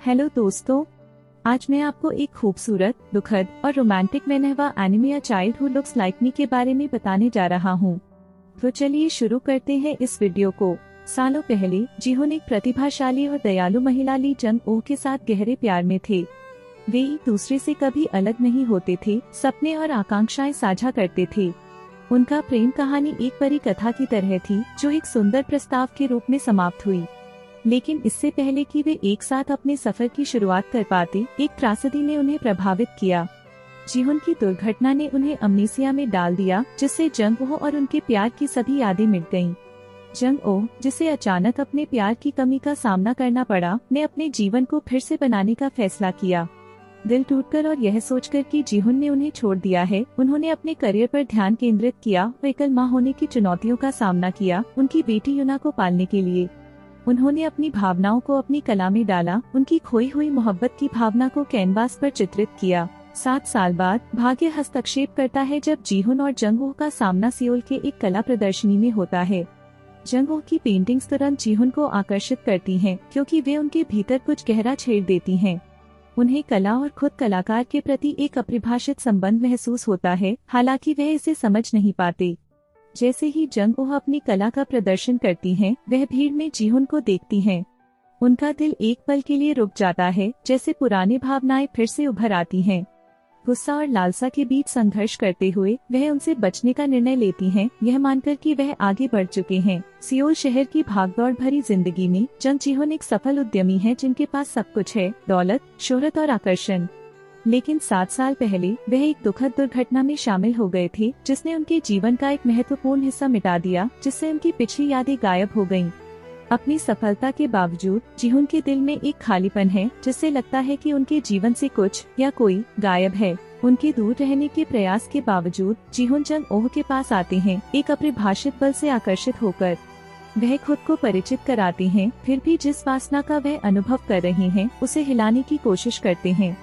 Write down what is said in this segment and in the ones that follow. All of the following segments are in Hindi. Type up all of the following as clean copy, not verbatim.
हेलो दोस्तों, आज मैं आपको एक खूबसूरत, दुखद और romantic manhwa anime childhood looks like me के बारे में बताने जा रहा हूँ। तो चलिए शुरू करते हैं इस वीडियो को। सालों पहले जीहोन एक प्रतिभाशाली और दयालु महिला ली जंग ओह के साथ गहरे प्यार में थे। वे एक दूसरे से कभी अलग नहीं होते थे, सपने और आकांक्षाएं साझा करते थे। उनका प्रेम कहानी एक परी कथा की तरह थी जो एक सुंदर प्रस्ताव के रूप में समाप्त हुई। लेकिन इससे पहले कि वे एक साथ अपने सफर की शुरुआत कर पाते, एक त्रासदी ने उन्हें प्रभावित किया। जीहोन की दुर्घटना ने उन्हें अमनीसिया में डाल दिया, जिससे जंग ओह और उनके प्यार की सभी यादें मिट गईं। जंग ओह, जिसे अचानक अपने प्यार की कमी का सामना करना पड़ा, ने अपने जीवन को फिर से बनाने का फैसला किया। दिल टूटकर और यह सोचकर कि जीहोन ने उन्हें छोड़ दिया है, उन्होंने अपने करियर पर ध्यान केंद्रित किया। एकल मां होने की चुनौतियों का सामना किया, उनकी बेटी यूना को पालने के लिए। उन्होंने अपनी भावनाओं को अपनी कला में डाला, उनकी खोई हुई मोहब्बत की भावना को कैनवास पर चित्रित किया। 7 साल बाद भाग्य हस्तक्षेप करता है जब जीहोन और जंग ओह का सामना सियोल के एक कला प्रदर्शनी में होता है। जंग ओह की पेंटिंग्स तुरंत जीहोन को आकर्षित करती हैं, क्योंकि वे उनके भीतर कुछ गहरा छेड़ देती हैं। उन्हें कला और खुद कलाकार के प्रति एक अपरिभाषित संबंध महसूस होता है, हालांकि वह इसे समझ नहीं पाते। जैसे ही जंग ओह अपनी कला का प्रदर्शन करती हैं, वह भीड़ में जीहोन को देखती हैं। उनका दिल एक पल के लिए रुक जाता है, जैसे पुरानी भावनाएं फिर से उभर आती हैं। गुस्सा और लालसा के बीच संघर्ष करते हुए वह उनसे बचने का निर्णय लेती हैं, यह मानकर कि वह आगे बढ़ चुके हैं। सियोल शहर की भागदौड़ भरी जिंदगी में जंग जीहोन एक सफल उद्यमी है जिनके पास सब कुछ है, दौलत, शोहरत और आकर्षण। लेकिन 7 साल पहले वह एक दुखद दुर्घटना में शामिल हो गए थे, जिसने उनके जीवन का एक महत्वपूर्ण हिस्सा मिटा दिया, जिससे उनकी पिछली यादें गायब हो गईं। अपनी सफलता के बावजूद जीहोन के दिल में एक खालीपन है, जिससे लगता है कि उनके जीवन से कुछ या कोई गायब है। उनके दूर रहने के प्रयास के बावजूद जीहोन जंग ओह के पास आते हैं, एक अपरिभाषित बल से आकर्षित होकर। वह खुद को परिचित कराते हैं, फिर भी जिस वासना का वह अनुभव कर रहे हैं, उसे हिलाने की कोशिश करते हैं।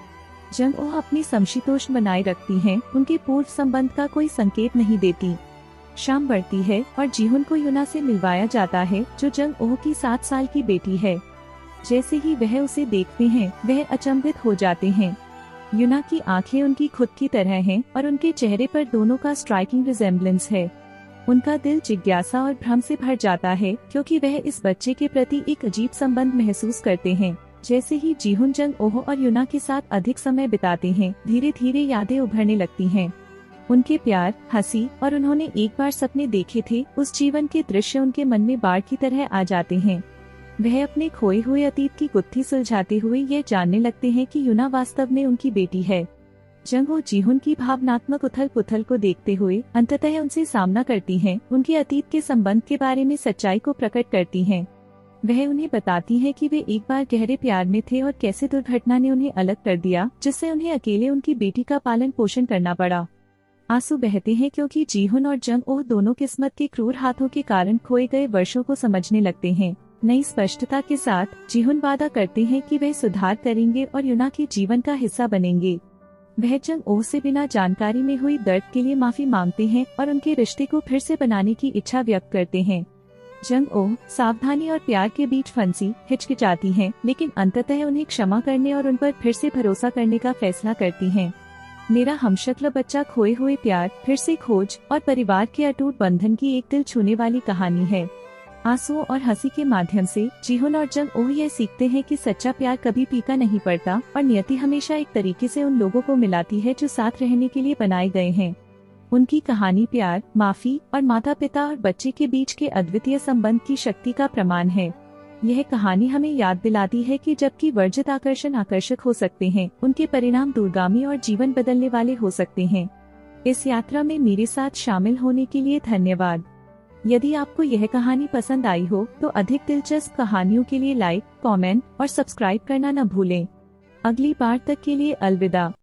जंग ओह अपनी समशीतोष्ण बनाए रखती हैं, उनके पूर्व संबंध का कोई संकेत नहीं देती। शाम बढ़ती है और जीहोन को यूना से मिलवाया जाता है, जो जंग ओह की 7 साल की बेटी है। जैसे ही वह उसे देखते हैं, वह अचंभित हो जाते हैं। यूना की आंखें उनकी खुद की तरह हैं और उनके चेहरे पर दोनों का स्ट्राइकिंग रिजेम्बलेंस है। उनका दिल जिज्ञासा और भ्रम से भर जाता है, क्योंकि वह इस बच्चे के प्रति एक अजीब संबंध महसूस करते हैं। जैसे ही जीहोन जंग ओह और यूना के साथ अधिक समय बिताते हैं, धीरे धीरे यादें उभरने लगती हैं। उनके प्यार, हंसी और उन्होंने एक बार सपने देखे थे, उस जीवन के दृश्य उनके मन में बाढ़ की तरह आ जाते हैं। वह अपने खोए हुए अतीत की गुत्थी सुलझाते हुए यह जानने लगते हैं कि यूना वास्तव में उनकी बेटी है। जंग ओह जीहोन की भावनात्मक उथल पुथल को देखते हुए अंततः उनसे सामना करती हैं, उनके अतीत के संबंध के बारे में सच्चाई को प्रकट करती हैं। वह उन्हें बताती है कि वे एक बार गहरे प्यार में थे और कैसे दुर्घटना ने उन्हें अलग कर दिया, जिससे उन्हें अकेले उनकी बेटी का पालन पोषण करना पड़ा। आंसू बहते हैं क्योंकि जीहोन और जंग ओह दोनों किस्मत के क्रूर हाथों के कारण खोए गए वर्षों को समझने लगते हैं। नई स्पष्टता के साथ जीहोन वादा करते हैं कि वे सुधार करेंगे और यूना के जीवन का हिस्सा बनेंगे। वह जंग ओह से बिना जानकारी में हुई दर्द के लिए माफी मांगते हैं और उनके रिश्ते को फिर से बनाने की इच्छा व्यक्त करते हैं। जंग ओह सावधानी और प्यार के बीच फंसी हिचकिचाती हैं, लेकिन अंततः उन्हें क्षमा करने और उन पर फिर से भरोसा करने का फैसला करती हैं। मेरा हमशक्ल बच्चा खोए हुए प्यार, फिर से खोज और परिवार के अटूट बंधन की एक दिल छूने वाली कहानी है। आंसुओं और हंसी के माध्यम से जीहोन और जंग ओह यह सीखते हैं कि सच्चा प्यार कभी फीका नहीं पड़ता और नियति हमेशा एक तरीके से उन लोगों को मिलाती है जो साथ रहने के लिए बनाए गए हैं। उनकी कहानी प्यार, माफी और माता पिता और बच्चे के बीच के अद्वितीय संबंध की शक्ति का प्रमाण है। यह कहानी हमें याद दिलाती है कि जबकि वर्जित आकर्षण आकर्षक हो सकते हैं, उनके परिणाम दूरगामी और जीवन बदलने वाले हो सकते हैं। इस यात्रा में मेरे साथ शामिल होने के लिए धन्यवाद। यदि आपको यह कहानी पसंद आई हो तो अधिक दिलचस्प कहानियों के लिए लाइक, कमेंट और सब्सक्राइब करना न भूलें। अगली बार तक के लिए अलविदा।